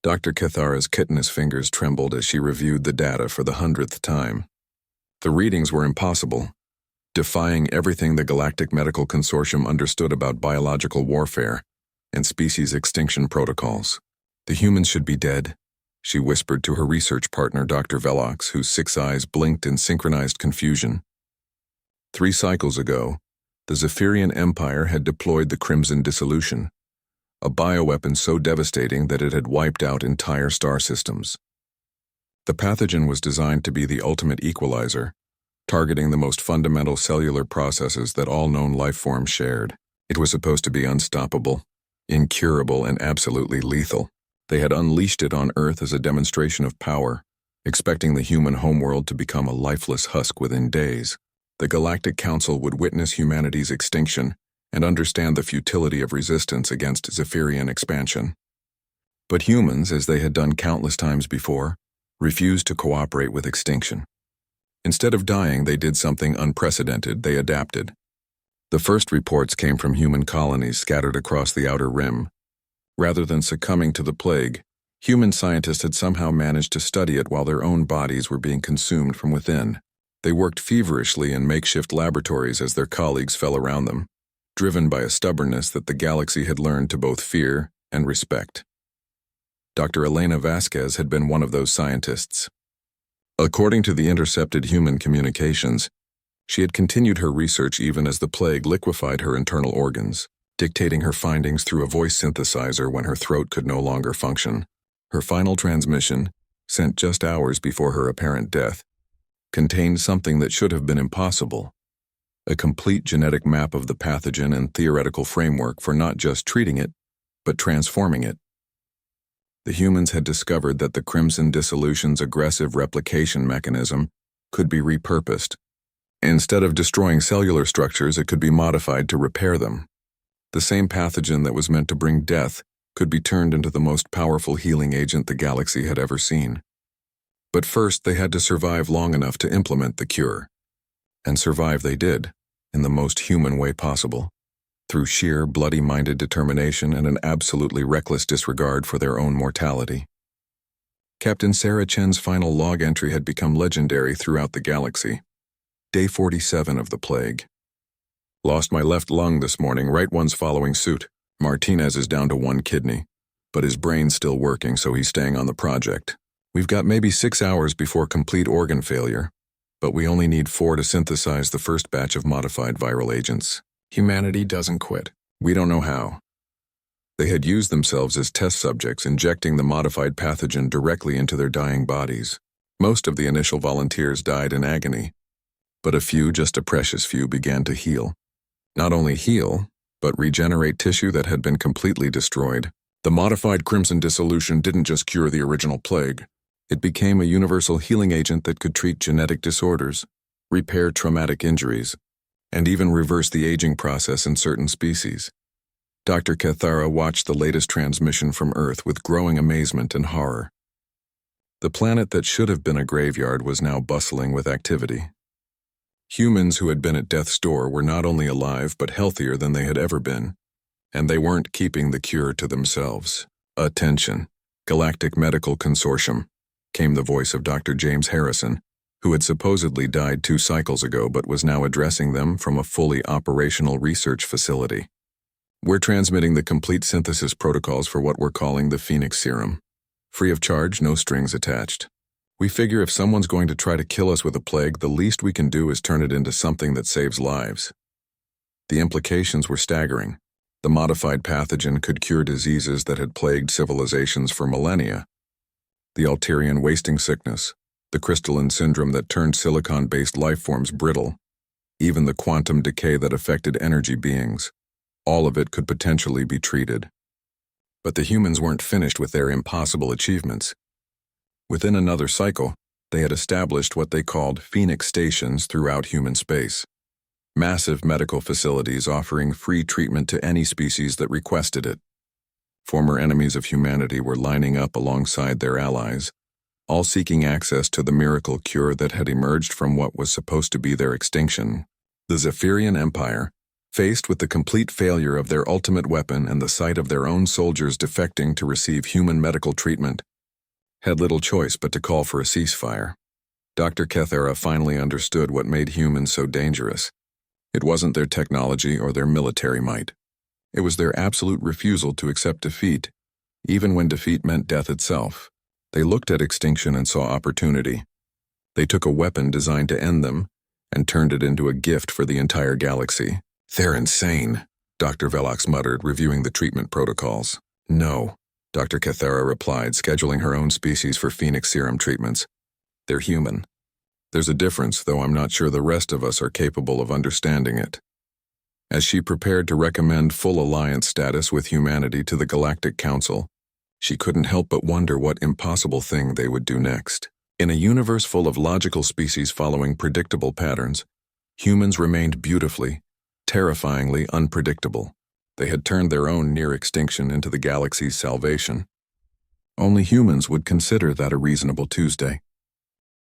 Dr. Cathara's chitinous fingers trembled as she reviewed the data for the 100th time. The readings were impossible, defying everything the Galactic Medical Consortium understood about biological warfare and species extinction protocols. The humans should be dead, she whispered to her research partner, Dr. Velox, whose 6 eyes blinked in synchronized confusion. 3 cycles ago, the Zephyrian Empire had deployed the Crimson Dissolution, a bioweapon so devastating that it had wiped out entire star systems. The pathogen was designed to be the ultimate equalizer, targeting the most fundamental cellular processes that all known life forms shared. It was supposed to be unstoppable, incurable, and absolutely lethal. They had unleashed it on Earth as a demonstration of power, expecting the human homeworld to become a lifeless husk within days. The Galactic Council would witness humanity's extinction and understand the futility of resistance against Zephyrian expansion. But humans, as they had done countless times before, refused to cooperate with extinction. Instead of dying, they did something unprecedented. They adapted. The first reports came from human colonies scattered across the outer rim. Rather than succumbing to the plague, human scientists had somehow managed to study it while their own bodies were being consumed from within. They worked feverishly in makeshift laboratories as their colleagues fell around them, driven by a stubbornness that the galaxy had learned to both fear and respect. Dr. Elena Vasquez had been one of those scientists. According to the intercepted human communications, she had continued her research even as the plague liquefied her internal organs, dictating her findings through a voice synthesizer when her throat could no longer function. Her final transmission, sent just hours before her apparent death, contained something that should have been impossible: a complete genetic map of the pathogen and theoretical framework for not just treating it, but transforming it. The humans had discovered that the Crimson Dissolution's aggressive replication mechanism could be repurposed. Instead of destroying cellular structures, it could be modified to repair them. The same pathogen that was meant to bring death could be turned into the most powerful healing agent the galaxy had ever seen. But first, they had to survive long enough to implement the cure. And survive they did, in the most human way possible, through sheer, bloody-minded determination and an absolutely reckless disregard for their own mortality. Captain Sarah Chen's final log entry had become legendary throughout the galaxy. Day 47 of the plague. Lost my left lung this morning, right one's following suit. Martinez is down to 1 kidney, but his brain's still working, so he's staying on the project. We've got maybe 6 hours before complete organ failure, but we only need 4 to synthesize the first batch of modified viral agents. Humanity doesn't quit. We don't know how. They had used themselves as test subjects, injecting the modified pathogen directly into their dying bodies. Most of the initial volunteers died in agony, but a few, just a precious few, began to heal. Not only heal, but regenerate tissue that had been completely destroyed. The modified Crimson Dissolution didn't just cure the original plague. It became a universal healing agent that could treat genetic disorders, repair traumatic injuries, and even reverse the aging process in certain species. Dr. Cathara watched the latest transmission from Earth with growing amazement and horror. The planet that should have been a graveyard was now bustling with activity. Humans who had been at death's door were not only alive but healthier than they had ever been, and they weren't keeping the cure to themselves. "Attention, Galactic Medical Consortium," came the voice of Dr. James Harrison, who had supposedly died 2 cycles ago but was now addressing them from a fully operational research facility. "We're transmitting the complete synthesis protocols for what we're calling the Phoenix Serum. Free of charge, no strings attached. We figure if someone's going to try to kill us with a plague, the least we can do is turn it into something that saves lives." The implications were staggering. The modified pathogen could cure diseases that had plagued civilizations for millennia. The Alterian wasting sickness, the crystalline syndrome that turned silicon-based life forms brittle, even the quantum decay that affected energy beings. All of it could potentially be treated. But the humans weren't finished with their impossible achievements. Within another cycle, they had established what they called Phoenix Stations throughout human space. Massive medical facilities offering free treatment to any species that requested it. Former enemies of humanity were lining up alongside their allies, all seeking access to the miracle cure that had emerged from what was supposed to be their extinction. The Zephyrian Empire, Faced with the complete failure of their ultimate weapon and the sight of their own soldiers defecting to receive human medical treatment, had little choice but to call for a ceasefire. Dr. Kethera finally understood what made humans so dangerous. It wasn't their technology or their military might. It was their absolute refusal to accept defeat, even when defeat meant death itself. They looked at extinction and saw opportunity. They took a weapon designed to end them and turned it into a gift for the entire galaxy. "They're insane," Dr. Velox muttered, reviewing the treatment protocols. "No," Dr. Kethera replied, scheduling her own species for Phoenix serum treatments. "They're human. There's a difference, though I'm not sure the rest of us are capable of understanding it." As she prepared to recommend full alliance status with humanity to the Galactic Council, she couldn't help but wonder what impossible thing they would do next. In a universe full of logical species following predictable patterns, humans remained beautifully, terrifyingly unpredictable. They had turned their own near extinction into the galaxy's salvation. Only humans would consider that a reasonable Tuesday.